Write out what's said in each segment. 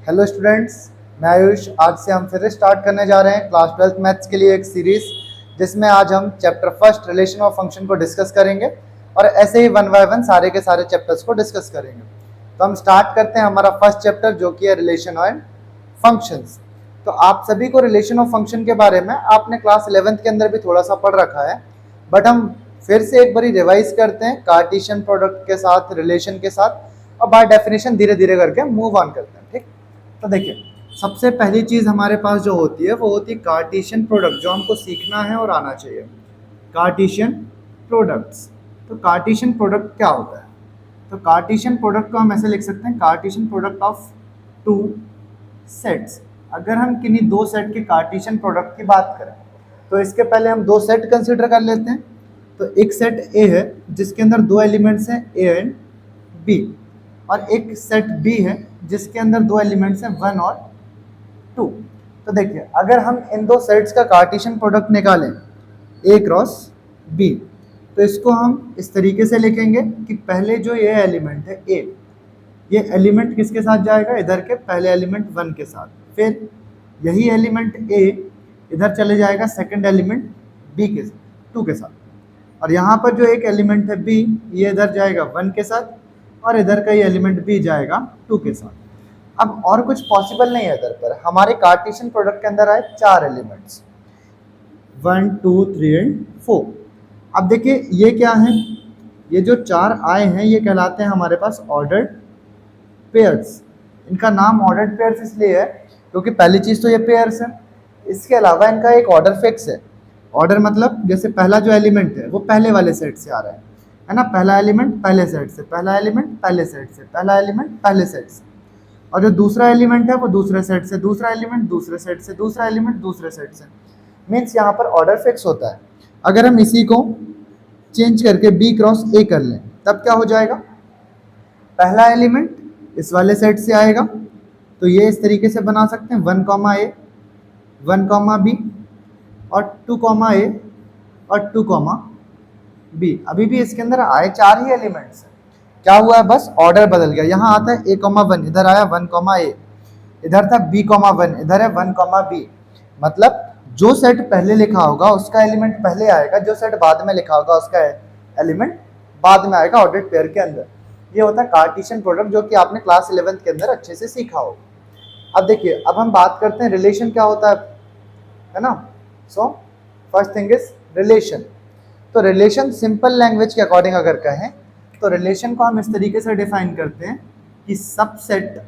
Hello students, मैं आयुष। आज से हम फिर स्टार्ट करने जा रहे हैं क्लास 12th मैथ्स के लिए एक सीरीज, जिसमें आज हम chapter first relation of function को डिस्कस करेंगे और ऐसे ही वन बाय वन सारे के सारे चैप्टर्स को डिस्कस करेंगे। तो हम स्टार्ट करते हैं हमारा फर्स्ट चैप्टर, जो कि है रिलेशन एंड फंक्शंस। तो आप सभी को रिलेशन ऑफ फंक्शन के बारे में आपने क्लास 11th के अंदर भी थोड़ा सा पढ़ रखा है, बट हम फिर से एक बार रिवाइज करते हैं कार्टेशियन प्रोडक्ट के साथ, रिलेशन के साथ, और बाय डेफिनेशन धीरे धीरे करके मूव ऑन करते हैं। ठीक, तो देखिए, सबसे पहली चीज हमारे पास जो होती है वो होती है कार्टेशियन प्रोडक्ट, जो हमको सीखना है और आना चाहिए। Cartesian products. तो कार्टेशियन प्रोडक्ट क्या होता है? तो कार्टेशियन प्रोडक्ट को हम ऐसे लिख सकते हैं, Cartesian product of two sets. अगर हम किन्हीं दो सेट के कार्टेशियन प्रोडक्ट की बात करें तो इसके पहले हम दो सेट कंसिडर कर लेते हैं। तो एक सेट ए है जिसके अंदर दो एलिमेंट्स हैं ए एंड बी, और एक सेट बी है जिसके अंदर दो एलिमेंट्स हैं 1 और 2। तो देखिए, अगर हम इन दो सेट्स का कार्टेशियन प्रोडक्ट निकालें ए क्रॉस बी, तो इसको हम इस तरीके से लिखेंगे कि पहले जो ये एलिमेंट है ए, ये एलिमेंट किसके साथ जाएगा? इधर के पहले एलिमेंट 1 के साथ। फिर यही एलिमेंट ए इधर चले जाएगा सेकंड एलिमेंट बी के 2 के साथ। और यहाँ पर जो एक एलिमेंट है बी, ये इधर जाएगा 1 के साथ, और इधर का ये एलिमेंट बी जाएगा 2 के साथ। अब और कुछ पॉसिबल नहीं है इधर पर। हमारे कार्टेशियन प्रोडक्ट के अंदर आए 4 एलिमेंट्स, 1 2 3 एंड 4। अब देखिए ये क्या है? ये जो 4 आए हैं ये कहलाते हैं हमारे पास ऑर्डर्ड पेयर्स। इनका नाम ऑर्डर्ड पेयर्स इसलिए है क्योंकि पहली चीज तो ये पेयर्स है, इसके अलावा इनका एक ऑर्डर फिक्स है। ऑर्डर मतलब जैसे पहला जो एलिमेंट है वो पहले वाले सेट से आ रहा है ना? पहला एलिमेंट पहले सेट से, पहला एलिमेंट पहले सेट से, पहला एलिमेंट पहले सेट से, और जो दूसरा एलिमेंट है वो दूसरे सेट से, दूसरा एलिमेंट दूसरे सेट से, दूसरा एलिमेंट दूसरे सेट से। मीन्स यहाँ पर ऑर्डर फिक्स होता है। अगर हम इसी को चेंज करके बी क्रॉस ए कर लें तब क्या हो जाएगा? पहला एलिमेंट इस वाले सेट से आएगा, तो ये इस तरीके से बना सकते हैं 1 कॉमा ए, 1 कॉमा बी, और 2 कॉमा ए और 2 कॉमा बी। अभी भी इसके अंदर आए 4 ही एलिमेंट्स हैं। क्या हुआ है? बस ऑर्डर बदल गया। यहाँ आता है ए कॉमा 1, इधर आया 1 कॉमा ए, इधर था बी कॉमा 1, इधर है 1 कॉमा बी। मतलब जो सेट पहले लिखा होगा उसका एलिमेंट पहले आएगा, जो सेट बाद में लिखा होगा उसका एलिमेंट बाद में आएगा ऑर्डर्ड पेयर के अंदर। ये होता है कार्टेशियन प्रोडक्ट, जो कि आपने क्लास 11th के अंदर अच्छे से सीखा होगा। अब देखिए, अब हम बात करते हैं रिलेशन क्या होता है ना? So first thing is relation. तो रिलेशन सिंपल लैंग्वेज के अकॉर्डिंग अगर कहें तो रिलेशन को हम इस तरीके से डिफाइन करते हैं कि subset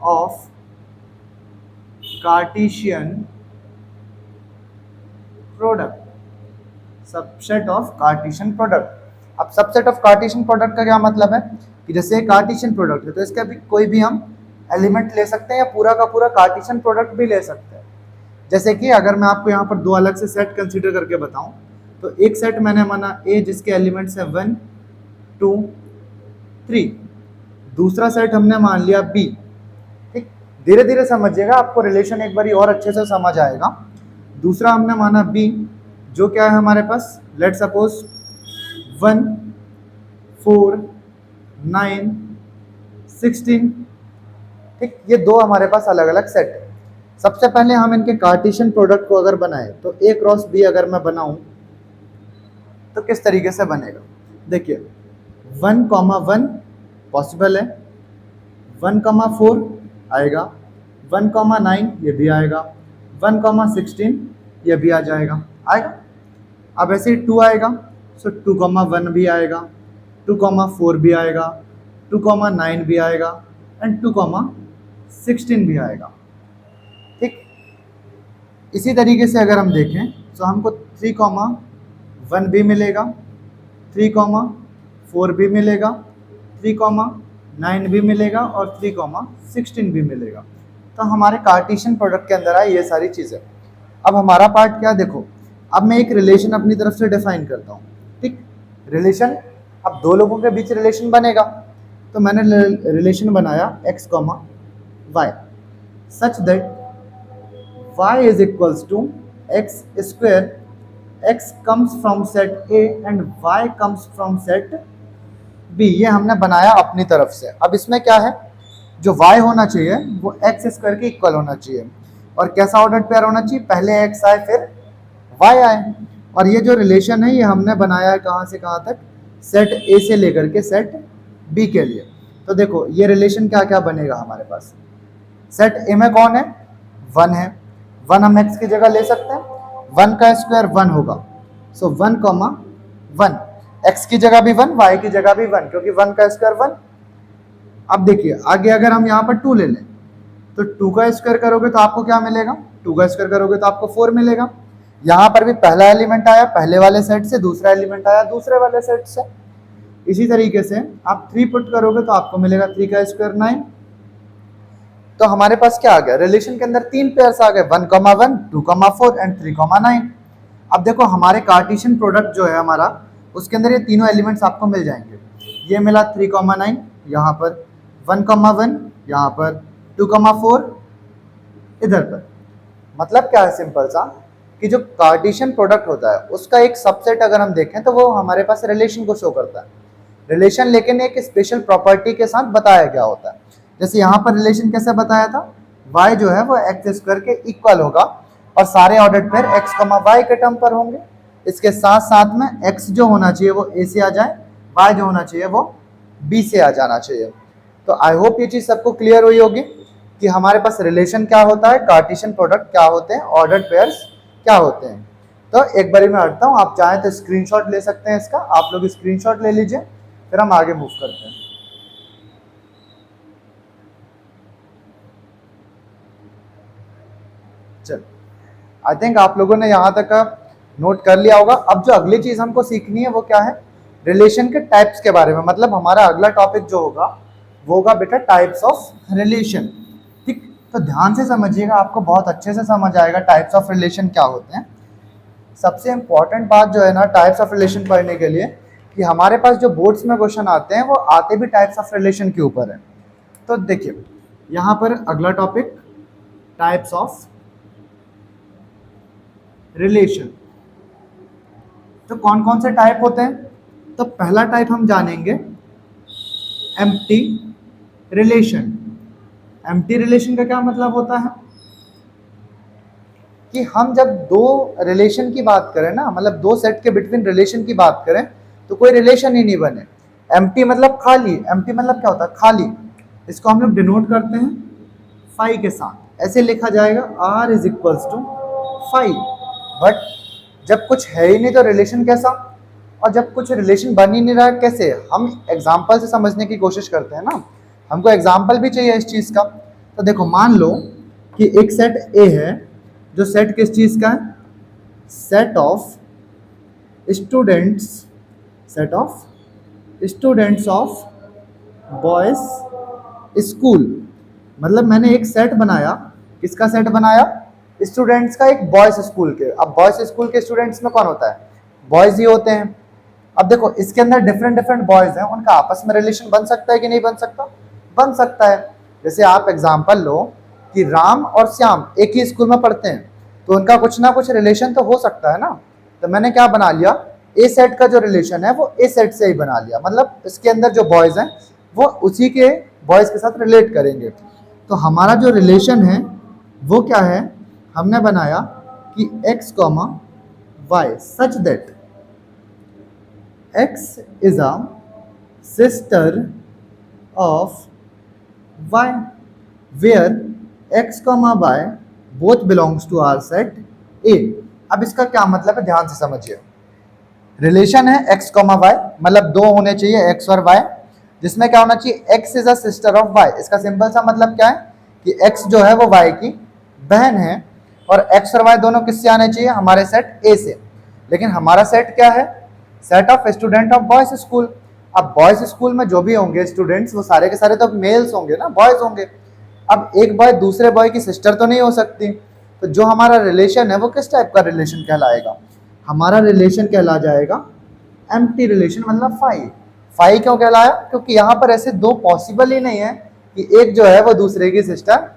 of Cartesian product, subset of Cartesian product. अब सबसेट ऑफ कार्टेशियन प्रोडक्ट का क्या मतलब है कि जैसे कार्टेशियन प्रोडक्ट है तो इसका भी कोई भी हम एलिमेंट ले सकते हैं या पूरा का पूरा कार्टेशियन प्रोडक्ट भी ले सकते हैं। जैसे कि अगर मैं आपको यहाँ पर दो अलग से सेट कंसीडर करके बताऊं, तो एक सेट मैंने माना ए जिसके एलिमेंट्स हैं 1 2 3, दूसरा सेट हमने मान लिया बी। ठीक, धीरे धीरे समझिएगा, आपको रिलेशन एक बार और अच्छे से समझ आएगा। दूसरा हमने माना बी, जो क्या है हमारे पास? Let suppose 1 4 9 16। ठीक, ये दो हमारे पास अलग अलग सेट है। सबसे पहले हम इनके कार्टेशियन प्रोडक्ट को अगर बनाए तो ए क्रॉस बी अगर मैं बनाऊं तो किस तरीके से बनेगा? देखिए, 1 कॉमा 1 पॉसिबल है, 1 कॉमा 4 आएगा, 1 कॉमा 9 ये भी आएगा, 1 कॉमा 16 ये भी आ जाएगा, आएगा। अब ऐसे ही 2 आएगा, सो 2 कॉमा 1 भी आएगा, 2 कॉमा 4 भी आएगा, 2 कॉमा 9 भी आएगा, एंड 2 कॉमा 16 भी आएगा। ठीक, इसी तरीके से अगर हम देखें तो हमको 3 कॉमा 1 भी मिलेगा, 3 कॉमा 4 भी मिलेगा, 3 कॉमा 9 भी मिलेगा, और 3 कॉमा 16 भी मिलेगा। तो हमारे कार्टेशियन प्रोडक्ट के अंदर आए ये सारी चीज़ें। अब हमारा पार्ट क्या? देखो, अब मैं एक रिलेशन अपनी तरफ से डिफाइन करता हूँ। ठीक, रिलेशन, अब दो लोगों के बीच रिलेशन बनेगा, तो मैंने रिलेशन बनाया x comma y such that y is equals to x square, x comes from set A and y comes from set B। ये हमने बनाया अपनी तरफ से। अब इसमें क्या है, जो y होना चाहिए वो एक्स स्क्वायर के इक्वल होना चाहिए। और कैसा ऑर्डर पेयर होना चाहिए, पहले x आए फिर y आए। और ये जो रिलेशन है ये हमने बनाया है कहाँ से कहाँ तक, सेट ए से लेकर के सेट बी के लिए। तो देखो ये रिलेशन क्या क्या बनेगा हमारे पास, सेट ए में कौन है, 1 है, 1 हम x की जगह ले सकते हैं, 1 का स्क्वायर 1 होगा, सो 1 कॉमा 1, x की जगह भी 1 y की जगह भी 1 क्योंकि 1 का स्क्वायर 1। अब देखिए आगे अगर हम यहाँ पर 2 ले लें तो 2 का स्क्वायर करोगे तो आपको क्या मिलेगा, 2 का स्क्वायर करोगे तो आपको 4 मिलेगा। यहाँ पर भी पहला एलिमेंट आया पहले वाले सेट से, दूसरा एलिमेंट आया दूसरे वाले सेट से। इसी तरीके से आप 3 पुट करोगे तो आपको मिलेगा 3 का स्क्वायर 9। तो हमारे पास क्या आ गया, रिलेशन के अंदर 3 पेयर्स आ गए, 1,1, 2,4 एंड 3,9। अब देखो हमारे कार्टेशियन प्रोडक्ट जो है हमारा, उसके अंदर ये तीनों एलिमेंट्स आपको मिल जाएंगे। ये मिला 3,9 यहाँ पर, 1,1 यहाँ पर, 2,4 इधर पर। मतलब क्या है सिंपल सा, कि जो कार्टेशियन प्रोडक्ट होता है उसका एक सबसेट अगर हम देखें तो वो हमारे पास रिलेशन को शो करता है। रिलेशन लेकिन एक स्पेशल प्रॉपर्टी के साथ बताया गया होता है। जैसे यहाँ पर रिलेशन कैसे बताया था, y जो है वो एक्स स्क्वायर के इक्वल होगा और सारे ऑर्डर पेयर x, y के टर्म पर होंगे। इसके साथ साथ में x जो होना चाहिए वो a से आ जाए, y जो होना चाहिए वो b से आ जाना चाहिए। तो आई होप ये चीज़ सबको क्लियर हुई होगी कि हमारे पास रिलेशन क्या होता है, कार्टेशियन प्रोडक्ट क्या होते हैं, ऑर्डर पेयर्स क्या होते हैं। तो एक बारी मैं हटता हूँ, आप चाहें तो स्क्रीनशॉट ले सकते हैं इसका, आप लोग स्क्रीनशॉट ले लीजिए, फिर हम आगे मूव करते हैं। चल आई थिंक आप लोगों ने यहाँ तक नोट कर लिया होगा। अब जो अगली चीज़ हमको सीखनी है वो क्या है, रिलेशन के टाइप्स के बारे में। मतलब हमारा अगला टॉपिक जो होगा वो होगा बेटा टाइप्स ऑफ रिलेशन। ठीक, तो ध्यान से समझिएगा, आपको बहुत अच्छे से समझ आएगा टाइप्स ऑफ रिलेशन क्या होते हैं। सबसे इम्पॉर्टेंट बात जो है ना टाइप्स ऑफ रिलेशन पढ़ने के लिए, कि हमारे पास जो बोर्ड्स में क्वेश्चन आते हैं वो आते भी टाइप्स ऑफ रिलेशन के ऊपर है। तो देखिए यहाँ पर अगला टॉपिक टाइप्स ऑफ रिलेशन। तो कौन कौन से टाइप होते हैं, तो पहला टाइप हम जानेंगे एम्प्टी रिलेशन। एम्प्टी रिलेशन का क्या मतलब होता है, कि हम जब दो रिलेशन की बात करें ना, मतलब दो सेट के बिटवीन रिलेशन की बात करें तो कोई रिलेशन ही नहीं बने। एम्प्टी मतलब खाली, एम्प्टी मतलब क्या होता है, खाली। इसको हम लोग डिनोट करते हैं फाई के साथ, ऐसे लिखा जाएगा R is equals to phi. But जब कुछ है ही नहीं तो रिलेशन कैसा, और जब कुछ रिलेशन बन ही नहीं रहा कैसे, हम एग्जाम्पल से समझने की कोशिश करते हैं ना, हमको एग्जाम्पल भी चाहिए इस चीज़ का। तो देखो मान लो कि एक सेट A है, जो सेट किस चीज़ का है, set of students, set of students of boys school. मतलब मैंने एक सेट बनाया, किसका सेट बनाया, स्टूडेंट्स का एक बॉयज स्कूल के। अब बॉयज स्कूल के स्टूडेंट्स में कौन होता है, बॉयज ही होते हैं। अब देखो इसके अंदर डिफरेंट डिफरेंट बॉयज हैं, उनका आपस में रिलेशन बन सकता है कि नहीं बन सकता, बन सकता है। जैसे आप एग्जांपल लो कि राम और श्याम एक ही स्कूल में पढ़ते हैं, तो उनका कुछ ना कुछ रिलेशन तो हो सकता है ना। तो मैंने क्या बना लिया, ए सेट का जो रिलेशन है वो ए सेट से ही बना लिया, मतलब इसके अंदर जो बॉयज हैं वो उसी के बॉयज के साथ रिलेट करेंगे। तो हमारा जो रिलेशन है वो क्या है, हमने बनाया कि x, y such that x is a sister of y where x, y both belongs to our set A। अब इसका क्या मतलब है, ध्यान से समझिए। रिलेशन है x, y, मतलब दो होने चाहिए x और y, जिसमें क्या होना चाहिए, x is a sister of y। इसका सिंपल सा मतलब क्या है कि x जो है वो y की बहन है, और x और y दोनों किससे आने चाहिए, हमारे सेट A से। लेकिन हमारा सेट क्या है, set of student of boys school. अब बॉयज स्कूल में जो भी होंगे स्टूडेंट्स वो सारे के सारे तो मेल्स होंगे ना, बॉयज होंगे। अब एक बॉय दूसरे बॉय की सिस्टर तो नहीं हो सकती, तो जो हमारा रिलेशन है वो किस टाइप का रिलेशन कहलाएगा, हमारा रिलेशन कहला जाएगा एम्प्टी रिलेशन, मतलब फाई। फाई क्यों कहलाया, क्योंकि यहाँ पर ऐसे दो पॉसिबल ही नहीं है कि एक जो है वो दूसरे की सिस्टर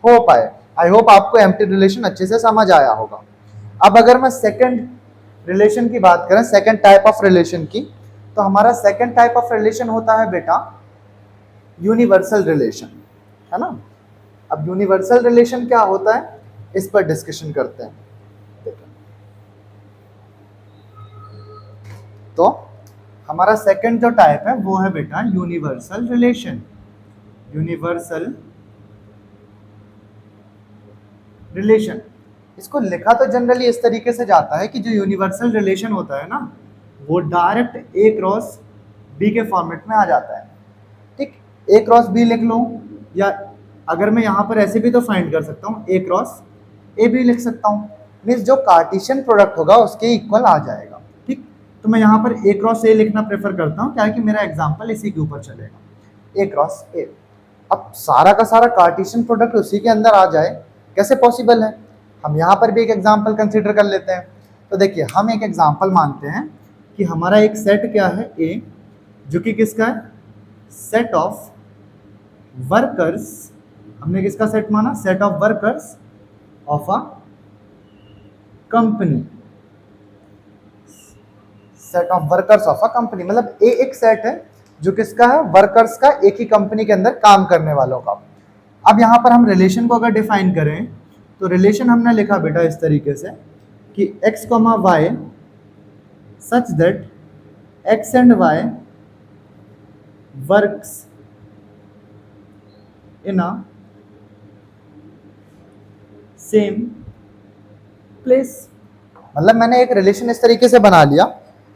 हो पाए। आई होप आपको एम्प्टी रिलेशन अच्छे से समझ आया होगा। अब अगर मैं सेकंड रिलेशन की बात करें, सेकंड टाइप ऑफ रिलेशन की, तो हमारा सेकंड टाइप ऑफ रिलेशन होता है बेटा यूनिवर्सल रिलेशन। है ना। अब यूनिवर्सल रिलेशन क्या होता है, इस पर डिस्कशन करते हैं। तो हमारा सेकंड जो टाइप है वो है बेटा यूनिवर्सल रिलेशन। यूनिवर्सल रिलेशन, इसको लिखा तो जनरली इस तरीके से जाता है कि जो यूनिवर्सल रिलेशन होता है ना, वो डायरेक्ट ए क्रॉस बी के फॉर्मेट में आ जाता है। ठीक, ए क्रॉस बी लिख लो, या अगर मैं यहाँ पर ऐसे भी तो फाइंड कर सकता हूँ, ए क्रॉस ए भी लिख सकता हूँ। मीन्स जो कार्टेशियन प्रोडक्ट होगा उसके इक्वल आ जाएगा। ठीक, तो मैं यहाँ पर ए क्रॉस ए लिखना प्रेफर करता हूँ, क्या है कि मेरा एग्जाम्पल इसी के ऊपर चलेगा, ए क्रॉस ए। अब सारा का सारा कार्टेशियन प्रोडक्ट उसी के अंदर आ जाए, कैसे पॉसिबल है। हम यहाँ पर भी एक एग्जाम्पल कंसीडर कर लेते हैं। तो देखिए, हम एक एग्जाम्पल मानते हैं कि हमारा एक सेट क्या है, ए, जो कि किसका है, सेट ऑफ वर्कर्स। हमने किसका सेट माना, set of workers of a company. Set of workers of a company मतलब ए एक सेट है जो किसका है, वर्कर्स का, एक ही कंपनी के अंदर काम करने वालों का। अब यहाँ पर हम रिलेशन को अगर डिफाइन करें तो रिलेशन हमने लिखा बेटा इस तरीके से कि x, y such that x and y works in a same place. मतलब मैंने एक रिलेशन इस तरीके से बना लिया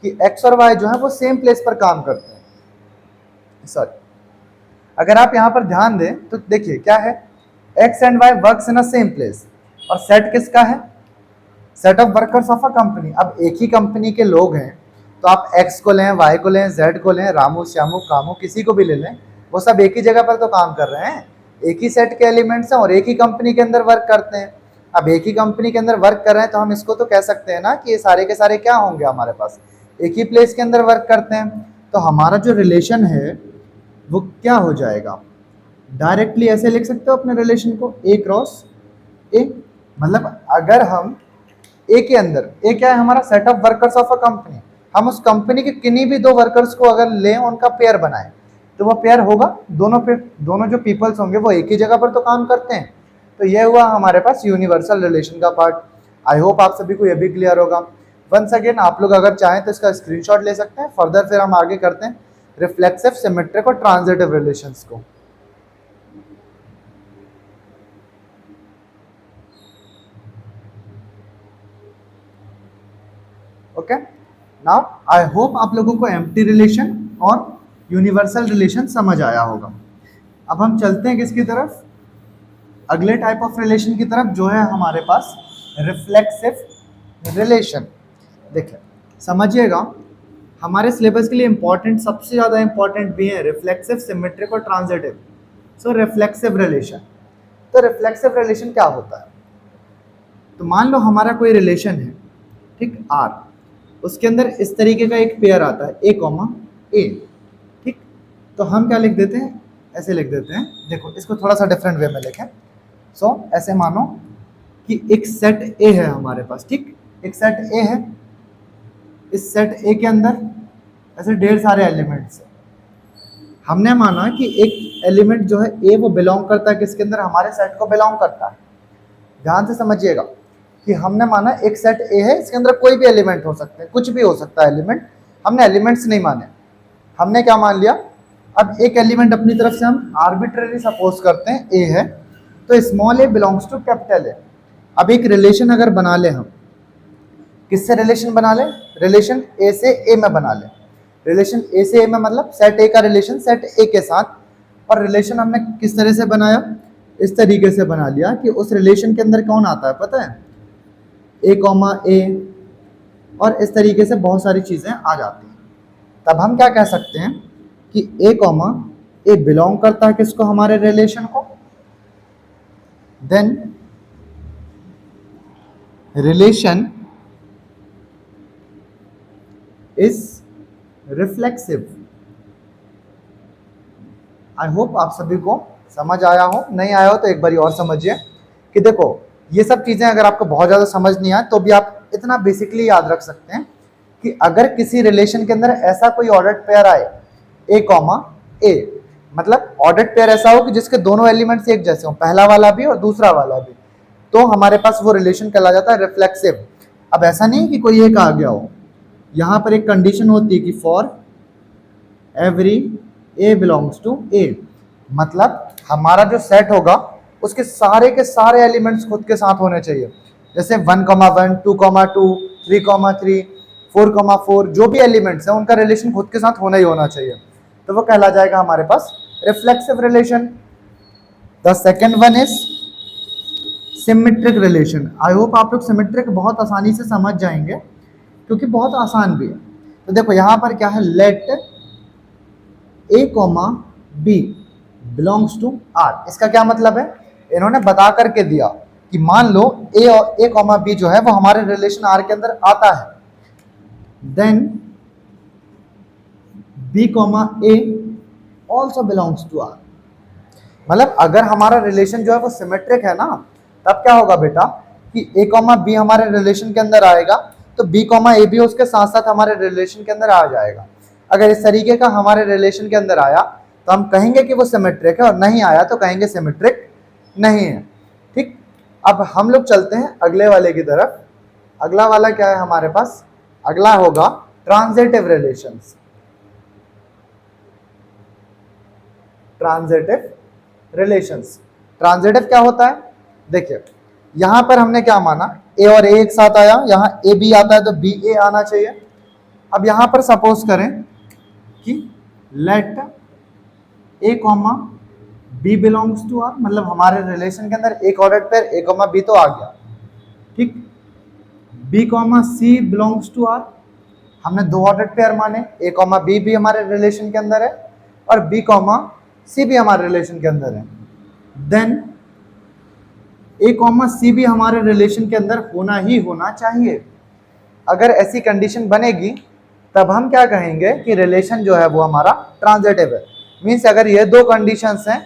कि x और y जो है वो सेम प्लेस पर काम करते हैं। सॉरी, अगर आप यहाँ पर ध्यान दें तो देखिए क्या है, x and y works in a same place, और सेट किसका है, set of workers of a company. अब एक ही कंपनी के लोग हैं तो आप x को लें, y को लें, z को लें, रामू, श्यामू, कामू, किसी को भी ले लें, वो सब एक ही जगह पर तो काम कर रहे हैं, एक ही सेट के एलिमेंट्स हैं और एक ही कंपनी के अंदर वर्क करते हैं। अब एक ही कंपनी के अंदर वर्क कर रहे हैं तो हम इसको तो कह सकते हैं ना कि ये सारे के सारे क्या होंगे, हमारे पास एक ही प्लेस के अंदर वर्क करते हैं। तो हमारा जो रिलेशन है वो क्या हो जाएगा, डायरेक्टली ऐसे लिख सकते हो अपने रिलेशन को, ए क्रॉस ए। मतलब अगर हम ए के अंदर, ए क्या है हमारा, set of workers of a company, हम उस कंपनी के किन्हीं भी दो वर्कर्स को अगर लें, उनका पेयर बनाएं, तो वो पेयर होगा, दोनों जो पीपल्स होंगे वो एक ही जगह पर तो काम करते हैं। तो ये हुआ हमारे पास यूनिवर्सल रिलेशन का पार्ट। आई होप आप सभी को ये भी क्लियर होगा। वंस अगेन आप लोग अगर चाहें तो इसका स्क्रीनशॉट ले सकते हैं। फर्दर फिर हम आगे करते हैं रिफ्लेक्सिव, सिमेट्रिक और ट्रांजिटिव रिलेशंस को। ओके, नाउ आई होप आप लोगों को एम्प्टी रिलेशन और यूनिवर्सल रिलेशन समझ आया होगा। अब हम चलते हैं किसकी तरफ, अगले टाइप ऑफ रिलेशन की तरफ, जो है हमारे पास रिफ्लेक्सिव रिलेशन। देखिए समझिएगा, हमारे सिलेबस के लिए इंपॉर्टेंट, सबसे ज़्यादा इंपॉर्टेंट भी है रिफ्लेक्सिव, सिमेट्रिक और ट्रांजिटिव। सो रिफ्लेक्सिव रिलेशन, तो रिफ्लेक्सिव रिलेशन क्या होता है, तो मान लो हमारा कोई रिलेशन है, ठीक, आर, उसके अंदर इस तरीके का एक पेयर आता है, ए कॉमा ए। ठीक, तो हम क्या लिख देते हैं, ऐसे लिख देते हैं, देखो इसको थोड़ा सा डिफरेंट वे में लिखें। सो ऐसे मानो कि एक सेट ए है हमारे पास, ठीक, एक सेट ए है, इस सेट ए के अंदर ऐसे ढेर सारे एलिमेंट्स हैं। हमने माना कि एक एलिमेंट जो है ए वो बिलोंग करता है किसके अंदर, हमारे सेट को बिलोंग करता है। ध्यान से समझिएगा कि हमने माना एक सेट ए है, इसके अंदर कोई भी एलिमेंट हो सकते हैं, कुछ भी हो सकता है एलिमेंट, हमने एलिमेंट्स नहीं माने, हमने क्या मान लिया, अब एक एलिमेंट अपनी तरफ से हम आर्बिट्रेरी सपोज करते हैं ए है, तो small a belongs to capital A. अब एक रिलेशन अगर बना ले हम, किससे रिलेशन बना ले, रिलेशन ए से ए में बना ले, रिलेशन ए से ए में मतलब सेट ए का रिलेशन सेट ए के साथ। और रिलेशन हमने किस तरह से बनाया, इस तरीके से बना लिया कि उस रिलेशन के अंदर कौन आता है पता है, ए कॉमा ए, और इस तरीके से बहुत सारी चीज़ें आ जाती हैं। तब हम क्या कह सकते हैं कि ए कॉमा ए बिलोंग करता है किसको, हमारे रिलेशन को, then relation is reflexive. I hope आप सभी को समझ आया हो, नहीं आया हो तो एक बार और समझिए कि देखो ये सब चीज़ें अगर आपको बहुत ज़्यादा समझ नहीं आए तो भी आप इतना बेसिकली याद रख सकते हैं कि अगर किसी रिलेशन के अंदर ऐसा कोई ऑर्डर्ड पेयर आए ए कॉमा ए, मतलब ऑर्डर्ड पेयर ऐसा हो कि जिसके दोनों एलिमेंट्स एक जैसे हो, पहला वाला भी और दूसरा वाला भी, तो हमारे पास वो रिलेशन कहला जाता है रिफ्लेक्सिव। अब ऐसा नहीं कि कोई एक आ गया हो, यहां पर एक कंडीशन होती है कि for every A belongs to A, मतलब हमारा जो सेट होगा उसके सारे के सारे एलिमेंट्स खुद के साथ होने चाहिए। जैसे 1,1, 2,2, 3,3, 4,4, जो भी एलिमेंट्स हैं उनका रिलेशन खुद के साथ होना ही होना चाहिए, तो वो कहला जाएगा हमारे पास reflexive relation. The second one is symmetric relation. I hope आप लोग सिमेट्रिक बहुत आसानी से समझ जाएंगे क्योंकि बहुत आसान भी है। तो देखो यहाँ पर क्या है, let a comma b belongs to R. इसका क्या मतलब है, इन्होंने बता करके दिया कि मान लो ए और ए कॉमा बी जो है वो हमारे रिलेशन आर के अंदर आता है, then b comma a also belongs to R. मतलब अगर हमारा रिलेशन जो है वो सिमेट्रिक है ना, तब क्या होगा बेटा कि ए कॉमा बी हमारे रिलेशन के अंदर आएगा तो बी कॉमा ए भी उसके साथ साथ हमारे रिलेशन के अंदर आ जाएगा। अगर इस तरीके का हमारे रिलेशन के अंदर आया तो हम कहेंगे कि वो सिमेट्रिक है, और नहीं आया तो कहेंगे सिमेट्रिक नहीं है। ठीक, अब हम लोग चलते हैं अगले वाले की तरफ। अगला वाला क्या है हमारे पास, अगला होगा transitive relations. Transitive relations, transitive क्या होता है, देखिए यहां पर हमने क्या माना, ए और ए एक साथ आया, यहां ए बी आता है तो बी ए आना चाहिए। अब यहां पर सपोज करें कि let a comma b belongs to R, मतलब हमारे रिलेशन के अंदर एक order pair a comma b तो आ गया, ठीक। B comma c belongs to R, हमने दो ऑर्डर पेयर माने, ए कॉमा बी भी हमारे रिलेशन के अंदर है और बी कॉमा सी भी हमारे रिलेशन के अंदर है। देन ए कॉमा सी भी हमारे रिलेशन के अंदर होना ही होना चाहिए। अगर ऐसी कंडीशन बनेगी तब हम क्या कहेंगे कि रिलेशन जो है वो हमारा ट्रांजिटिव है। मीन्स अगर ये दो कंडीशंस हैं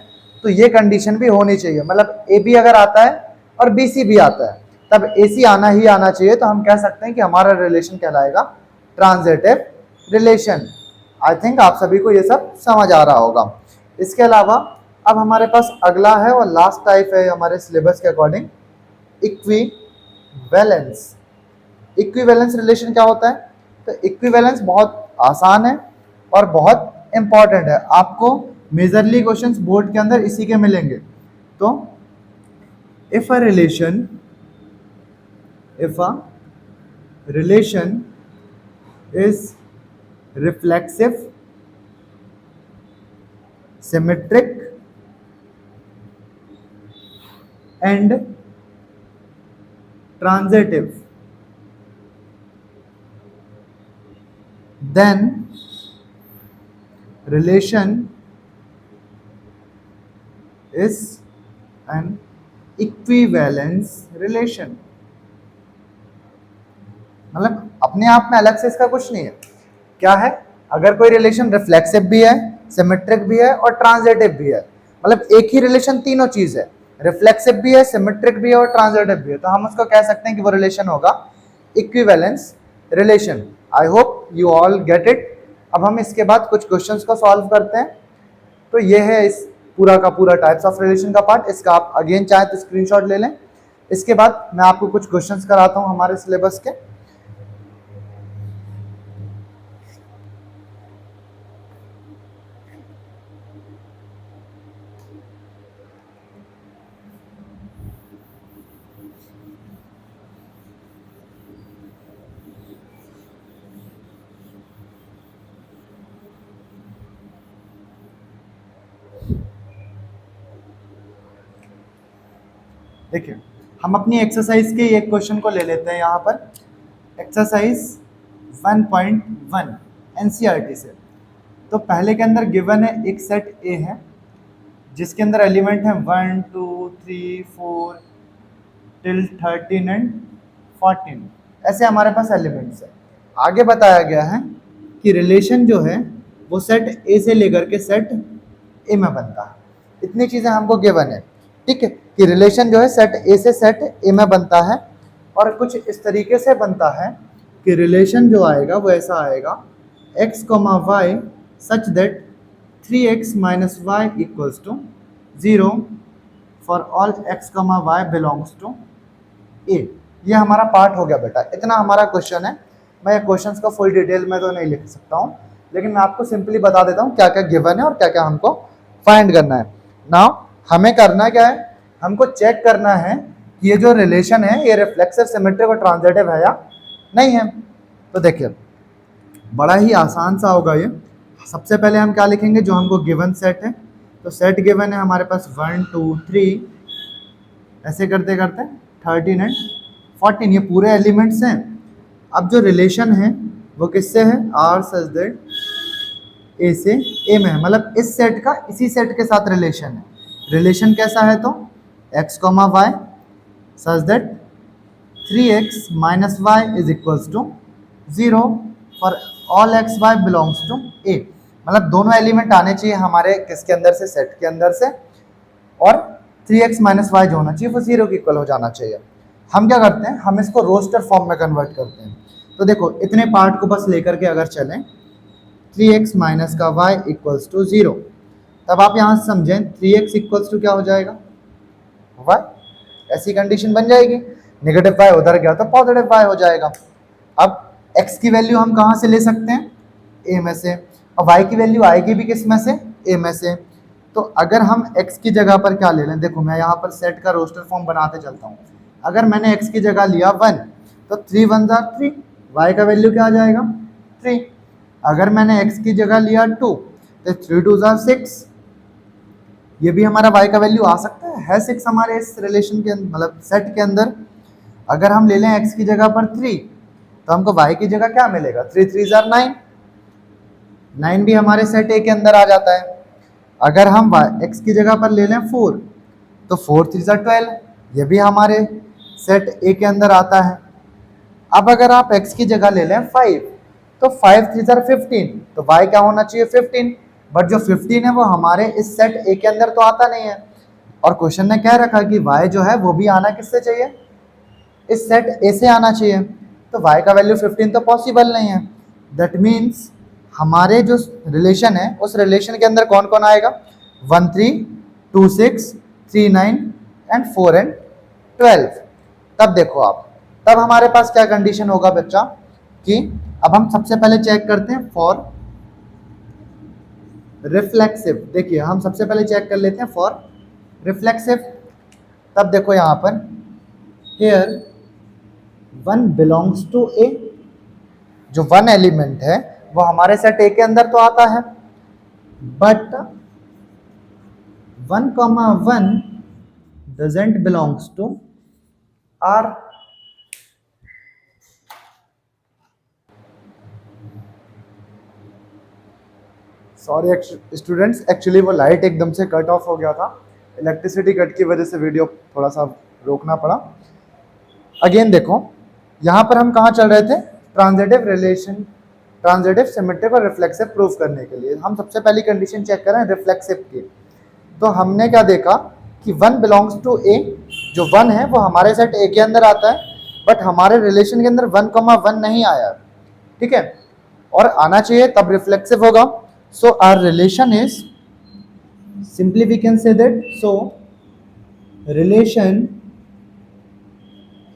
तो ये कंडीशन भी होनी चाहिए, मतलब ए बी अगर आता है और बी सी भी आता है तब ए सी आना ही आना चाहिए, तो हम कह सकते हैं कि हमारा रिलेशन कहलाएगा ट्रांजिटिव रिलेशन। आई थिंक आप सभी को ये सब समझ आ रहा होगा। इसके अलावा अब हमारे पास अगला है और लास्ट टाइप है हमारे सिलेबस के अकॉर्डिंग, इक्विवेलेंस। इक्विवेलेंस रिलेशन क्या होता है, तो इक्विवेलेंस बहुत आसान है और बहुत इंपॉर्टेंट है, आपको मेजरली क्वेश्चंस बोर्ड के अंदर इसी के मिलेंगे। तो if a relation is reflexive, symmetric and transitive, then relation is an equivalence relation। मतलब अपने आप में अलग से इसका कुछ नहीं है, क्या है, अगर कोई रिलेशन रिफ्लेक्सिव भी है, सिमेट्रिक भी है और ट्रांजिटिव भी है, मतलब एक ही रिलेशन तीनों चीज है, रिफ्लेक्सिव भी है, सिमेट्रिक भी है और ट्रांजिटिव भी है, तो हम उसको कह सकते हैं कि वो रिलेशन होगा equivalence relation. I hope you all get it. अब हम इसके बाद कुछ क्वेश्चंस को सॉल्व करते हैं। तो ये है इस पूरा का पूरा टाइप्स ऑफ रिलेशन का पार्ट, इसका आप अगेन चाहे तो स्क्रीनशॉट ले लें। इसके बाद मैं आपको कुछ क्वेश्चंस कराता हूं हमारे सिलेबस के। देखिए हम अपनी एक्सरसाइज के एक क्वेश्चन को ले लेते हैं यहाँ पर, एक्सरसाइज 1.1 एनसीईआरटी से। तो पहले के अंदर गिवन है एक सेट ए है जिसके अंदर एलिमेंट है 1 2 3 4 टिल 13 एंड 14, ऐसे हमारे पास एलिमेंट्स है। आगे बताया गया है कि रिलेशन जो है वो सेट ए से लेकर के सेट ए में बनता है। इतनी चीज़ें हमको गिवन है, ठीक है, कि रिलेशन जो है सेट ए से सेट ए में बनता है और कुछ इस तरीके से बनता है कि रिलेशन जो आएगा वो ऐसा आएगा x, y such that 3x minus y equals to 0 for all x comma y belongs to a. ये हमारा पार्ट हो गया बेटा, इतना हमारा क्वेश्चन है। मैं क्वेश्चंस को फुल डिटेल में तो नहीं लिख सकता हूँ, लेकिन मैं आपको सिंपली बता देता हूँ क्या क्या गिवन है और क्या क्या हमको फाइंड करना है। नाउ हमें करना क्या है, हमको चेक करना है कि ये जो रिलेशन है ये रिफ्लेक्सिव, सिमेट्रिक और ट्रांजिटिव है या नहीं है। तो देखिए बड़ा ही आसान सा होगा ये। सबसे पहले हम क्या लिखेंगे, जो हमको गिवन सेट है, तो सेट गिवन है हमारे पास 1 2 3, ऐसे करते करते 13 एंड 14, ये पूरे एलिमेंट्स हैं। अब जो रिलेशन है वो किससे है, आर सच दैट ए से ए में है, मतलब इस सेट का इसी सेट के साथ रिलेशन है। रिलेशन कैसा है, तो x comma y such that 3x minus y is equals to 0 for all x y belongs to a। मतलब दोनों एलिमेंट आने चाहिए हमारे किसके अंदर से, सेट के अंदर से, और 3x माइनस वाई जो होना चाहिए वो 0 के इक्वल हो जाना चाहिए। हम क्या करते हैं, हम इसको रोस्टर फॉर्म में कन्वर्ट करते हैं। तो देखो इतने पार्ट को बस लेकर के अगर चलें, 3x माइनस का y इक्वल्स टू 0, तब आप यहाँ से समझें 3x इक्वल्स टू क्या हो जाएगा, y। ऐसी कंडीशन बन जाएगी, नेगेटिव y उधर गया तो पॉजिटिव y हो जाएगा। अब x की वैल्यू हम कहाँ से ले सकते हैं, a में से, और y की वैल्यू आएगी भी किस में से, a में से। तो अगर हम x की जगह पर क्या ले लें, देखो मैं यहाँ पर सेट का रोस्टर फॉर्म बनाते चलता हूँ। अगर मैंने x की जगह लिया 1, तो 3 1 जार 3, y का वैल्यू क्या आ जाएगा 3। अगर मैंने x की जगह लिया 2, तो 3 2 जार 6, ये भी हमारा y का वैल्यू आ सकता है 6 हमारे इस रिलेशन के मतलब सेट के अंदर। अगर हम ले लें x की जगह पर 3, तो हमको y की जगह क्या मिलेगा, 3 3 जार 9, 9 भी हमारे सेट ए के अंदर आ जाता है। अगर हम x की जगह पर ले लें 4, तो 4 3 जार 12, ये भी हमारे सेट ए के अंदर आता है। अब अगर आप x की जगह ले लें 5, तो 5 3 जार 15, तो y क्या होना चाहिए 15, बट जो 15 है वो हमारे इस सेट ए के अंदर तो आता नहीं है। और क्वेश्चन ने कह रखा कि y जो है वो भी आना किससे चाहिए, इस सेट ए से आना चाहिए। तो y का वैल्यू 15 तो पॉसिबल नहीं है। दैट मीन्स हमारे जो रिलेशन है उस रिलेशन के अंदर कौन कौन आएगा, 1 3 2 6 3 9 एंड 4 एंड 12। तब देखो आप, तब हमारे पास क्या कंडीशन होगा बच्चा, कि अब हम सबसे पहले चेक करते हैं फॉर रिफ्लेक्सिव। देखिए हम सबसे पहले चेक कर लेते हैं फॉर रिफ्लेक्सिव। तब देखो यहाँ पर हियर 1 बिलोंग्स टू ए, जो 1 एलिमेंट है वो हमारे सेट ए के अंदर तो आता है, but 1 comma 1 doesn't belongs to R. Sorry students, actually वो लाइट एकदम से कट ऑफ हो गया था, इलेक्ट्रिसिटी कट की वजह से वीडियो थोड़ा सा रोकना पड़ा। अगेन देखो यहाँ पर हम कहाँ चल रहे थे, ट्रांजिटिव रिलेशन, ट्रांजिटिव सिमेट्रिक और रिफ्लेक्सिव प्रूफ करने के लिए हम सबसे पहली कंडीशन चेक करें रिफ्लेक्सिव की। तो हमने क्या देखा कि 1 बिलोंग्स टू ए, जो 1 है वो हमारे सेट ए के अंदर आता है, बट हमारे रिलेशन के अंदर 1 1 नहीं आया, ठीक है, और आना चाहिए तब रिफ्लेक्सिव होगा। So our relation is, simply we can say that, so relation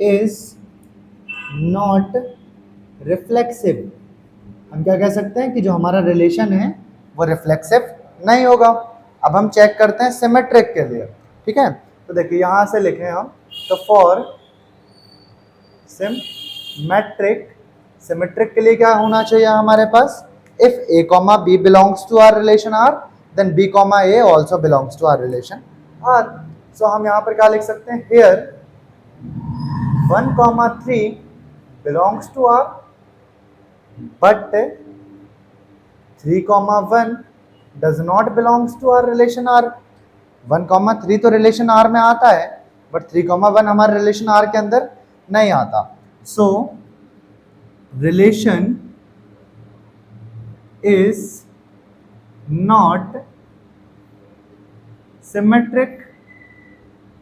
is not reflexive. हम क्या कह सकते हैं कि जो हमारा रिलेशन है वो रिफ्लेक्सिव नहीं होगा। अब हम चेक करते हैं सिमेट्रिक के लिए, ठीक है। तो देखिए यहाँ से लिखें हम, तो फॉर सिमेट्रिक, सिमेट्रिक के लिए क्या होना चाहिए हमारे पास, if a comma b belongs to R relation r, then b comma a also belongs to R relation r। सो हम यहाँ पर क्या लिख सकते हैं, here 1 comma 3 belongs to r, but 3 comma 1 does not belongs to our relation R। 1 comma 3 तो relation R में आता है, बट 3 comma 1 हमारे रिलेशन R के अंदर नहीं आता। सो रिलेशन इज नॉट सिमेट्रिक,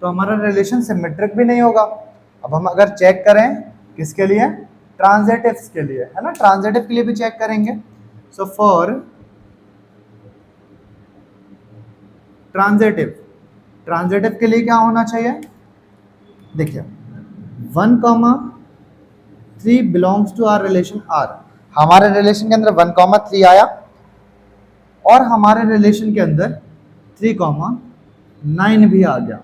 तो हमारा रिलेशन सिमेट्रिक भी नहीं होगा। अब हम अगर चेक करें किसके लिए, ट्रांजिटिव्स के लिए, है ना, ट्रांजिटिव के लिए भी चेक करेंगे। सो फॉर ट्रांजिटिव, ट्रांजिटिव के लिए क्या होना चाहिए, देखिए 1,3 belongs to R relation R, हमारे रिलेशन के अंदर 1,3 आया और हमारे रिलेशन के अंदर 3,9 भी आ गया,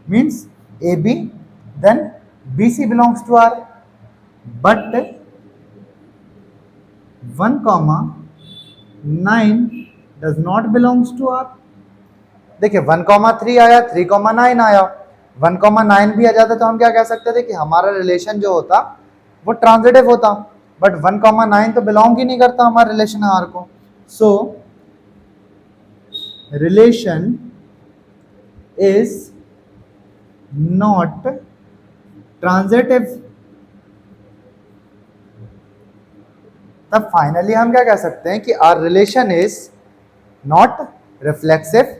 means a b then b c belongs to R, but 1,9 does not belongs to R. देखिए 1,3 आया, 3,9 आया, 1,9 भी आ जाता तो हम क्या कह सकते थे कि हमारा रिलेशन जो होता वो ट्रांजिटिव होता, बट 1,9 तो बिलोंग ही नहीं करता हमारे रिलेशन आर को, so relation is not transitive. तब फाइनली हम क्या कह सकते हैं कि R relation is not reflexive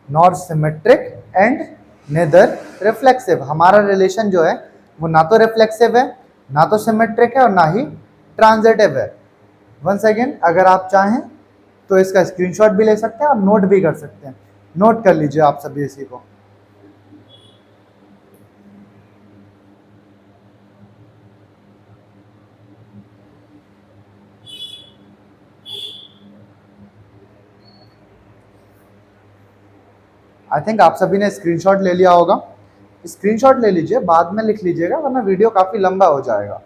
nor symmetric and neither reflexive. हमारा रिलेशन जो है वो ना तो रिफ्लेक्सिव है, ना तो सिमेट्रिक है और ना ही ट्रांजिटिव है। वंस अगेन अगर आप चाहें तो इसका स्क्रीनशॉट भी ले सकते हैं और नोट भी कर सकते हैं, नोट कर लीजिए आप सभी इसी को। आई थिंक आप सभी ने स्क्रीनशॉट ले लिया होगा, स्क्रीनशॉट ले लीजिए, बाद में लिख लीजिएगा वरना वीडियो काफ़ी लंबा हो जाएगा।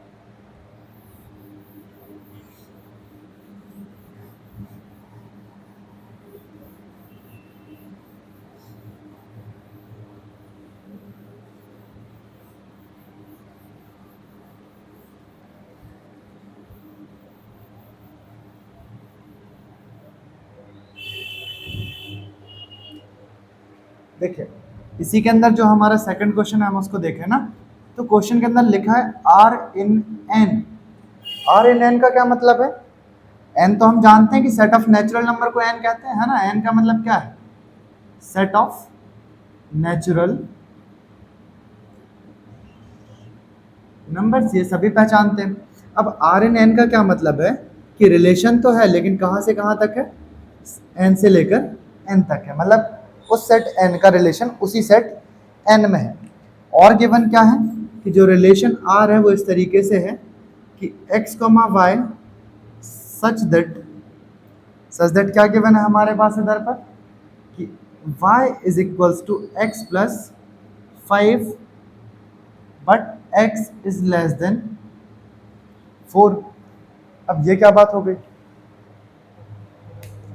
देखिए इसी के अंदर जो हमारा सेकंड क्वेश्चन है हम उसको देखें ना, तो क्वेश्चन के अंदर लिखा है R in N. R in N का क्या मतलब है, एन तो हम जानते हैं कि सेट ऑफ नेचुरल नंबर को एन कहते हैं, है ना, एन का मतलब क्या है, सेट ऑफ नेचुरल नंबर्स, ये सभी पहचानते हैं। अब आर इन एन का क्या मतलब है कि रिलेशन तो है लेकिन कहाँ से कहाँ तक है, एन से लेकर एन तक है, मतलब उस सेट एन का रिलेशन उसी सेट एन में है। और गिवन क्या है कि जो रिलेशन आर है वो इस तरीके से है कि x, y सच दैट क्या गिवन है हमारे पास इधर पर कि y is equals to x plus 5 but x is less than 4। अब ये क्या बात हो गई,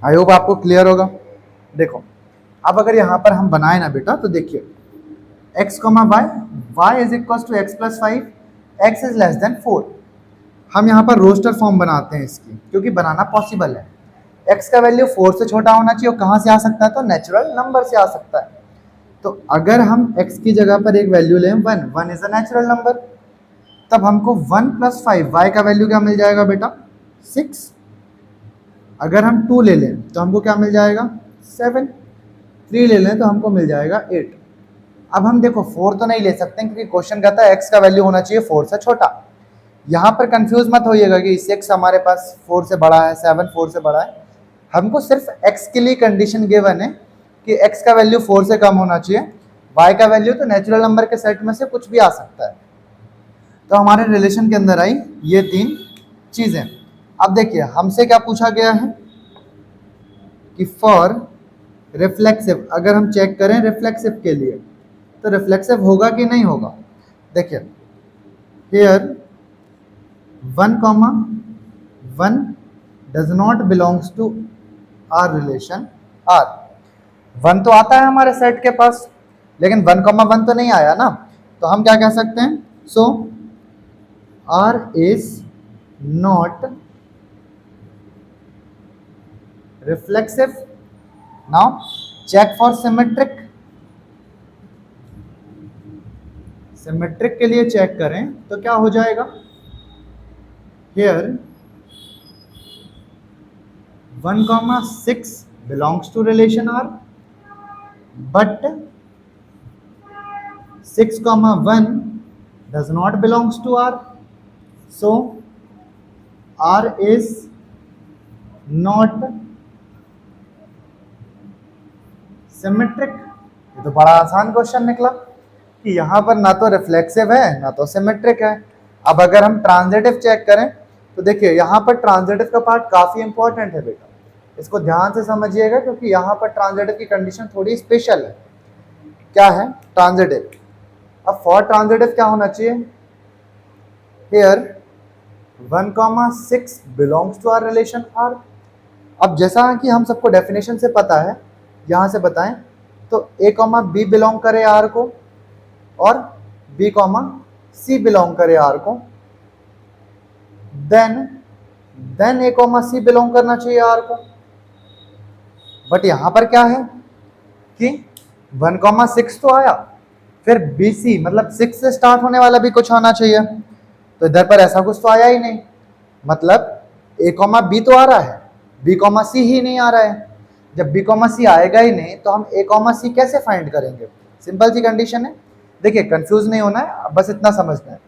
आई होप आपको क्लियर होगा। देखो अब अगर यहाँ पर हम बनाए ना बेटा तो देखिए x, y is equals to x plus 5, x is less than 4। हम यहाँ पर रोस्टर फॉर्म बनाते हैं इसकी क्योंकि बनाना पॉसिबल है। x का वैल्यू 4 से छोटा होना चाहिए और कहाँ से आ सकता है, तो नेचुरल नंबर से आ सकता है। तो अगर हम x की जगह पर एक वैल्यू लें 1 इज अ नेचुरल नंबर, तब हमको 1 प्लस 5 y का वैल्यू क्या मिल जाएगा बेटा 6। अगर हम 2 ले लें तो हमको क्या मिल जाएगा 7, 3 ले लें तो हमको मिल जाएगा 8। अब हम देखो 4 तो नहीं ले सकते क्योंकि क्वेश्चन कहता है x का वैल्यू होना चाहिए 4 से छोटा। यहाँ पर कंफ्यूज मत होइएगा कि 6 हमारे पास 4 से बड़ा है, 7 4 से बड़ा है। हमको सिर्फ x के लिए कंडीशन गिवन है कि x का वैल्यू 4 से कम होना चाहिए, y का वैल्यू तो नेचुरल नंबर के सेट में से कुछ भी आ सकता है। तो हमारे रिलेशन के अंदर आई ये 3 चीज़ें। अब देखिए हमसे क्या पूछा गया है कि फॉर रिफ्लेक्सिव, अगर हम चेक करें रिफ्लेक्सिव के लिए तो रिफ्लेक्सिव होगा कि नहीं होगा। देखिए here 1,1 does not belongs to R relation R. 1 तो आता है हमारे सेट के पास लेकिन 1,1 तो नहीं आया ना, तो हम क्या कह सकते हैं, so R is not reflexive. Now check for symmetric, symmetric के लिए चेक करें तो क्या हो जाएगा, here 1,6 belongs to relation R, but 6,1 does not belongs to R. So R is not symmetric. ये तो बड़ा आसान क्वेश्चन निकला कि यहाँ पर ना तो रिफ्लेक्सिव है ना तो सिमेट्रिक है। अब अगर हम ट्रांजिटिव चेक करें तो देखिए यहाँ पर ट्रांजिटिव का पार्ट काफी इंपॉर्टेंट है बेटा, इसको ध्यान से समझिएगा क्योंकि यहाँ पर ट्रांजिटिव की कंडीशन थोड़ी स्पेशल है। क्या है ट्रांजिटिव? अब फॉर ट्रांजिटिव क्या होना चाहिए? Here 1,6 belongs to R relation R. अब जैसा कि हम सबको डेफिनेशन से पता है, यहाँ से बताएं तो a, b बिलोंग करे आर को और b, c बिलोंग करे आर को, देन a, c बिलोंग करना चाहिए आर को। बट यहां पर क्या है कि 1,6 तो आया, फिर BC मतलब 6 से स्टार्ट होने वाला भी कुछ आना चाहिए, तो इधर पर ऐसा कुछ तो आया ही नहीं। मतलब a, b तो आ रहा है, b, c ही नहीं आ रहा है। जब b, c आएगा ही नहीं तो हम a, c कैसे फाइंड करेंगे? सिंपल सी कंडीशन है। देखिए कंफ्यूज नहीं होना है, बस इतना समझना है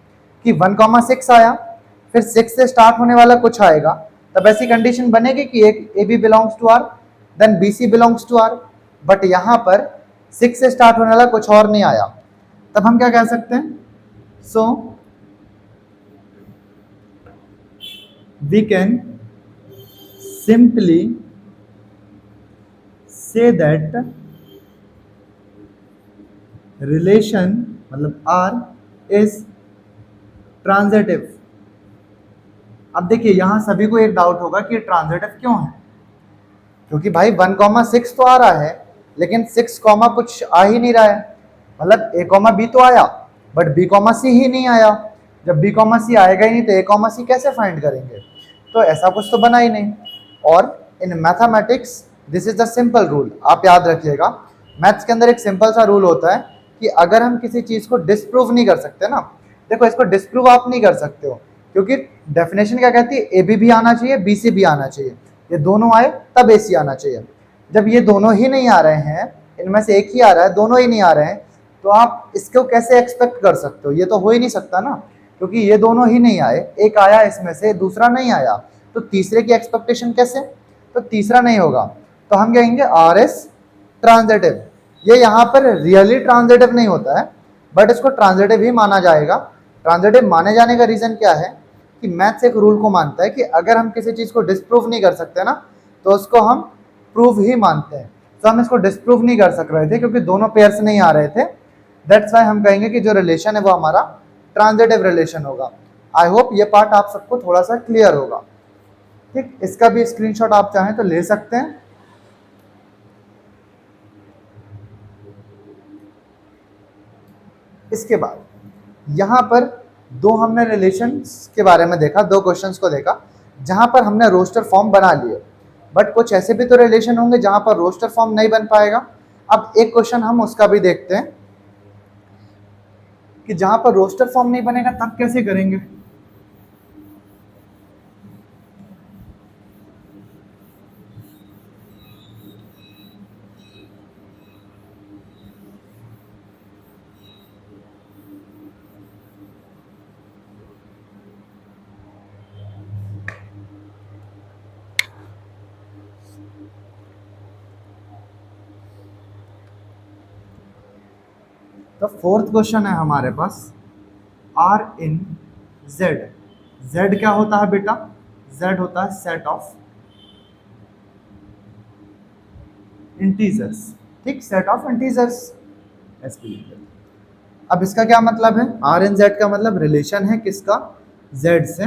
कि 1,6 आया, फिर 6 से स्टार्ट होने वाला कुछ आएगा, तब ऐसी कंडीशन बनेगी कि एक AB belongs to R, then BC belongs to R. But यहां पर 6 से स्टार्ट होने वाला कुछ और नहीं आया, तब हम क्या कह सकते हैं? So we can simply say that relation मतलब R इज ट्रांजिटिव। अब देखिए यहां सभी को एक डाउट होगा कि ट्रांजिटिव क्यों है, क्योंकि भाई 1,6 तो आ रहा है लेकिन 6, कुछ आ ही नहीं रहा है। मतलब a, b तो आया बट b, c ही नहीं आया। जब b, c आएगा ही नहीं तो a, c कैसे फाइंड करेंगे? तो ऐसा कुछ तो बना ही नहीं। और in mathematics this is the simple rule, आप याद रखिएगा। मैथ्स के अंदर एक सिंपल सा रूल होता है कि अगर हम किसी चीज को डिस्प्रूव नहीं कर सकते ना, देखो इसको डिस्प्रूव आप नहीं कर सकते हो क्योंकि डेफिनेशन क्या कहती है? ए बी भी आना चाहिए, बी सी भी आना चाहिए, ये दोनों आए तब ए सी आना चाहिए। जब ये दोनों ही नहीं आ रहे हैं, इनमें से एक ही आ रहा है, दोनों ही नहीं आ रहे हैं, तो आप इसको कैसे एक्सपेक्ट कर सकते हो? ये तो हो ही नहीं सकता ना, क्योंकि ये दोनों ही नहीं आए, एक आया इसमें से दूसरा नहीं आया, तो तीसरे की एक्सपेक्टेशन कैसे? तो तीसरा नहीं होगा, तो हम कहेंगे आर एस ट्रांजिटिव। ये यहाँ पर रियली ट्रांजिटिव नहीं होता है बट इसको ट्रांजिटिव ही माना जाएगा। ट्रांजिटिव माने जाने का रीजन क्या है कि मैथ्स एक रूल को मानता है कि अगर हम किसी चीज को डिस्प्रूव नहीं कर सकते ना तो उसको हम प्रूव ही मानते हैं। तो हम इसको डिस्प्रूव नहीं कर सक रहे थे क्योंकि दोनों पेयर्स नहीं आ रहे थे, दैट्स वाई हम कहेंगे कि जो रिलेशन है वो हमारा ट्रांजिटिव रिलेशन होगा। आई होप ये पार्ट आप सबको थोड़ा सा क्लियर होगा। ठीक, इसका भी स्क्रीनशॉट आप चाहें तो ले सकते हैं। इसके बाद यहाँ पर दो हमने रिलेशंस के बारे में देखा, दो क्वेश्चंस को देखा जहां पर हमने रोस्टर फॉर्म बना लिए, बट कुछ ऐसे भी तो रिलेशन होंगे जहां पर रोस्टर फॉर्म नहीं बन पाएगा। अब एक क्वेश्चन हम उसका भी देखते हैं कि जहां पर रोस्टर फॉर्म नहीं बनेगा तब कैसे करेंगे। तो फोर्थ क्वेश्चन है हमारे पास, आर इन जेड। जेड क्या होता है बेटा? जेड होता है सेट ऑफ इंटीजर्स। ठीक, सेट ऑफ इंटीजर्स। अब इसका क्या मतलब है? आर इन जेड का मतलब रिलेशन है किसका? जेड से।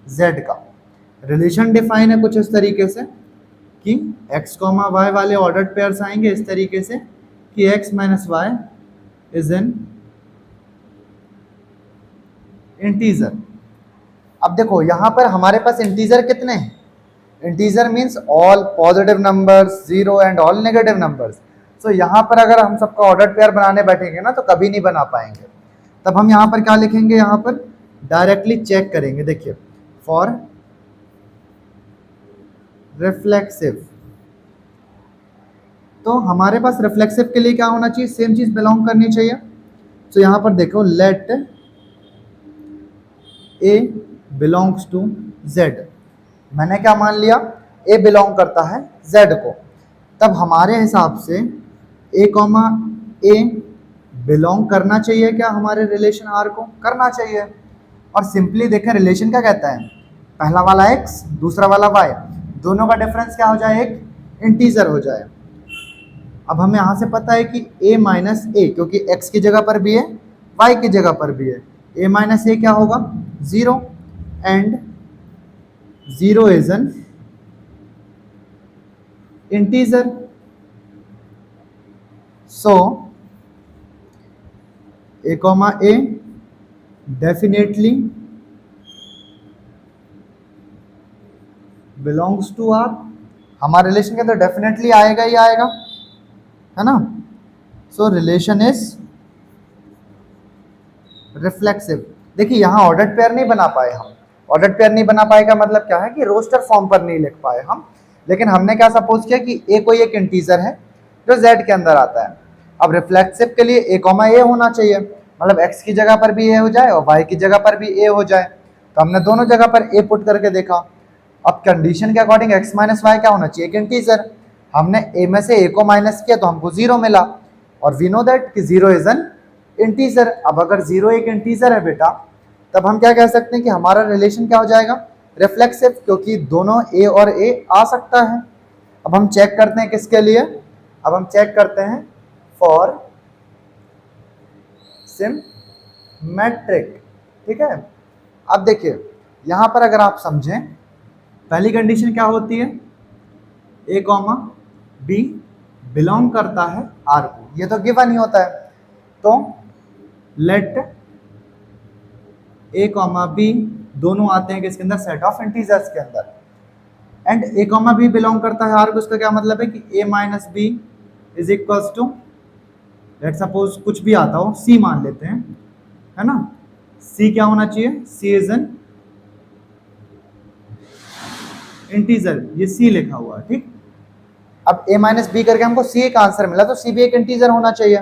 जेड का रिलेशन डिफाइन है कुछ इस तरीके से कि x, y वाले ऑर्डर्ड पेयर्स आएंगे इस तरीके से कि x minus y is an integer. अब देखो यहां पर हमारे पास इंटीजर कितने हैं? Integer means all positive numbers, zero and all negative numbers. So यहाँ पर अगर हम सबका ऑर्डर पेयर बनाने बैठेंगे ना तो कभी नहीं बना पाएंगे। तब हम यहाँ पर क्या लिखेंगे? यहाँ पर डायरेक्टली चेक करेंगे। देखिए फॉर रिफ्लेक्सिव, तो हमारे पास रिफ्लेक्सिव के लिए क्या होना चाहिए? सेम चीज बिलोंग करनी चाहिए। तो यहाँ पर देखो let a belongs to Z. मैंने क्या मान लिया? ए बिलोंग करता है जेड को। तब हमारे हिसाब से ए कॉमा ए बिलोंग करना चाहिए क्या हमारे रिलेशन आर को? करना चाहिए। और सिंपली देखें रिलेशन क्या कहता है, पहला वाला x दूसरा वाला y, दोनों का डिफरेंस क्या हो जाए, एक इंटीजर हो जाए। अब हमें यहाँ से पता है कि a माइनस ए, क्योंकि x की जगह पर भी है y की जगह पर भी है, a माइनस ए क्या होगा, 0, and 0 is an integer. So a comma a definitely belongs to R. हमारे रिलेशन के अंदर डेफिनेटली आएगा ही आएगा, है ना। So relation is reflexive. देखिए यहाँ ऑर्डर्ड पेयर नहीं बना पाए हम। ऑर्डर्ड पेयर नहीं बना पाए का मतलब क्या है कि रोस्टर फॉर्म पर नहीं लिख पाए हम, लेकिन हमने क्या सपोज किया कि ए कोई एक इंटीजर है जो z के अंदर आता है। अब रिफ्लेक्सिव के लिए a कॉमा ए होना चाहिए, मतलब x की जगह पर भी a हो जाए और y की जगह पर भी a हो जाए। तो हमने दोनों जगह पर a पुट करके देखा। अब कंडीशन के अकॉर्डिंग x माइनस वाई क्या होना चाहिए, एक इंटीजर। हमने a में से a को माइनस किया तो हमको 0 मिला, और वी नो दैट कि 0 इज एन इंटीजर। अब अगर 0 एक इंटीजर है बेटा, तब हम क्या कह सकते हैं कि हमारा रिलेशन क्या हो जाएगा, रिफ्लेक्सिव, क्योंकि दोनों a और a आ सकता है। अब हम चेक करते हैं किसके लिए, अब हम चेक करते हैं फॉर सिमेट्रिक। ठीक है। अब देखिए यहां पर अगर आप समझें, पहली कंडीशन क्या होती है, a कॉमा बी बिलोंग करता है आर को, ये तो गिवन ही होता है। तो लेट a कॉमा बी दोनों आते हैं किसके अंदर, सेट ऑफ इंटीजर्स के अंदर, and a comma b belong करता है आर को। इसका क्या मतलब है कि a minus b is equals to, let suppose कुछ भी आता हो, c मान लेते हैं, है ना। c क्या होना चाहिए, c इज एन इंटीजर, ये c लिखा हुआ है, ठीक। अब a माइनस बी करके हमको c एक आंसर मिला, तो c भी एक इंटीजर होना चाहिए।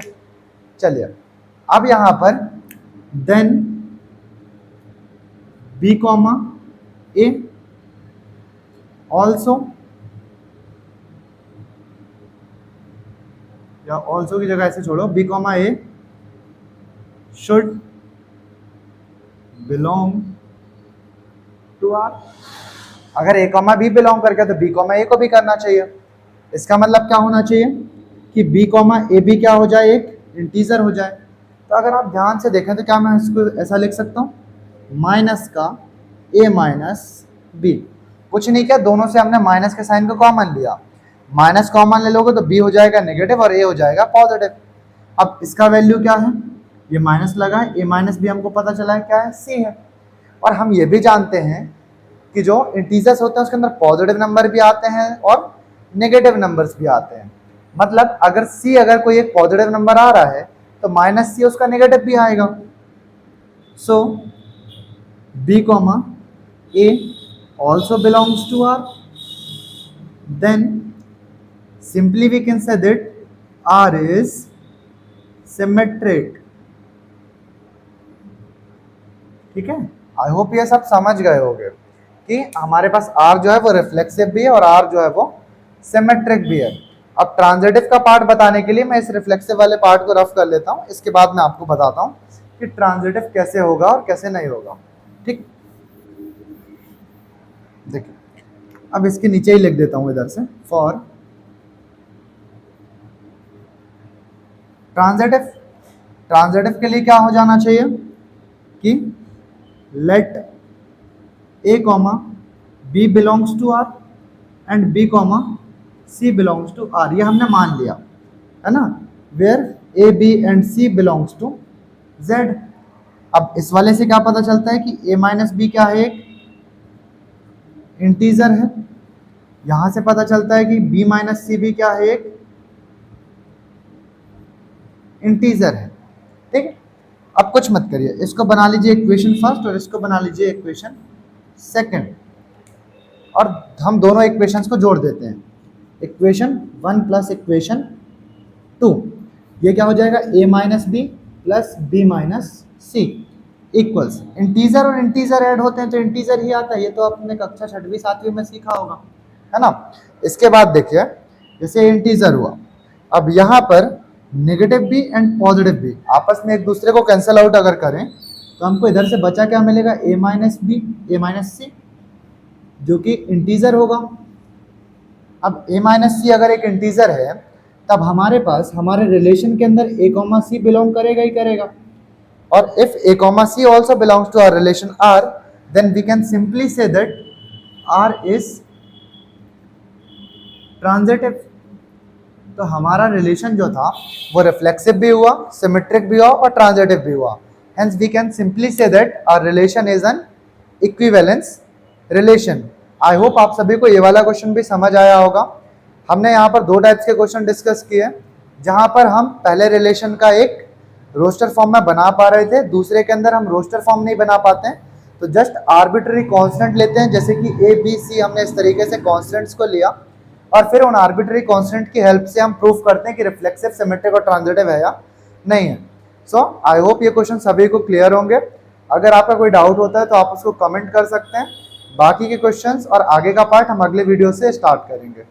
चलिए अब यहां पर then b comma a also, या ऑल्सो की जगह ऐसे छोड़ो, b comma a should belong to R. अगर a कॉमा बी बिलोंग करके तो b कॉमा ए को भी करना चाहिए। इसका मतलब क्या होना चाहिए कि b कॉमा ए भी क्या हो जाए, एक इंटीजर हो जाए। तो अगर आप ध्यान से देखें तो क्या मैं इसको ऐसा लिख सकता हूँ, माइनस का a माइनस बी, कुछ नहीं किया, दोनों से हमने माइनस के साइन को कॉमन लिया, माइनस कॉमन ले लोगे तो b हो जाएगा नेगेटिव और a हो जाएगा पॉजिटिव। अब इसका वैल्यू क्या है, ये माइनस लगा है, a माइनस बी हमको पता चला है क्या है, c है। और हम ये भी जानते हैं कि जो इंटीजर्स होते हैं उसके अंदर पॉजिटिव नंबर भी आते हैं और नेगेटिव नंबर्स भी आते हैं। मतलब अगर c अगर कोई एक पॉजिटिव नंबर आ रहा है तो माइनस c उसका नेगेटिव भी आएगा। सो b comma a also belongs to R, then simply we can say that R is symmetric। ठीक है, आई होप ये सब समझ गए होंगे कि हमारे पास R जो है वो रिफ्लेक्सिव भी है और R जो है वो सिमेट्रिक भी है। अब ट्रांजिटिव का पार्ट बताने के लिए मैं इस रिफ्लेक्सिव वाले पार्ट को रफ कर लेता हूँ, इसके बाद मैं आपको बताता हूँ कि ट्रांजिटिव कैसे होगा और कैसे नहीं होगा। ठीक, देखिए अब इसके नीचे ही लिख देता हूं इधर से, फॉर ट्रांजिटिव। ट्रांजिटिव के लिए क्या हो जाना चाहिए कि let a comma b belongs to R and b comma c belongs to R, ये हमने मान लिया है ना, where a b and c belongs to z। अब इस वाले से क्या पता चलता है कि a माइनस बी क्या है, एक इंटीजर है। यहां से पता चलता है कि b माइनस सी भी क्या है, एक इंटीजर है। ठीक है, अब कुछ मत करिए, इसको बना लीजिए इक्वेशन फर्स्ट और इसको बना लीजिए इक्वेशन सेकंड, और हम दोनों इक्वेशंस को जोड़ देते हैं, इक्वेशन 1 प्लस इक्वेशन 2। ये क्या हो जाएगा, a minus b plus b minus c equals, integer और इंटीजर ऐड होते हैं तो इंटीजर ही आता है, ये तो आपने कक्षा 6वीं 7वीं में सीखा होगा, है ना। इसके बाद देखिए जैसे इंटीजर हुआ, अब यहाँ पर नेगेटिव भी एंड पॉजिटिव भी आपस में एक दूसरे को कैंसिल आउट अगर करें तो हमको इधर से बचा क्या मिलेगा, a minus b a minus c, जो कि इंटीजर होगा। अब a माइनस सी अगर एक इंटीजर है तब हमारे पास हमारे रिलेशन के अंदर a कॉमा सी बिलोंग करेगा ही करेगा। और if a comma c also belongs to our relation r, then we can simply say that r is transitive. तो हमारा रिलेशन जो था वो रिफ्लेक्सिव भी हुआ, सिमेट्रिक भी हुआ और ट्रांजिटिव भी हुआ। Hence we can simply say that our relation is an equivalence relation. I hope आप सभी को ये वाला क्वेश्चन भी समझ आया होगा। हमने यहाँ पर दो टाइप्स के क्वेश्चन डिस्कस किए, जहाँ पर हम पहले रिलेशन का एक रोस्टर फॉर्म में बना पा रहे थे, दूसरे के अंदर हम रोस्टर फॉर्म नहीं बना पाते हैं, तो जस्ट आर्बिट्ररी कांस्टेंट लेते हैं, जैसे कि ए बी सी हमने इस तरीके से कांस्टेंट्स को लिया और फिर उन आर्बिट्ररी कांस्टेंट की हेल्प से हम प्रूफ करते हैं कि रिफ्लेक्सिव, सिमेट्रिक और ट्रांजिटिव है या नहीं है। सो आई होप ये क्वेश्चन सभी को क्लियर होंगे। अगर आपका कोई डाउट होता है तो आप उसको कमेंट कर सकते हैं। बाकी के क्वेश्चंस और आगे का पार्ट हम अगले वीडियो से स्टार्ट करेंगे।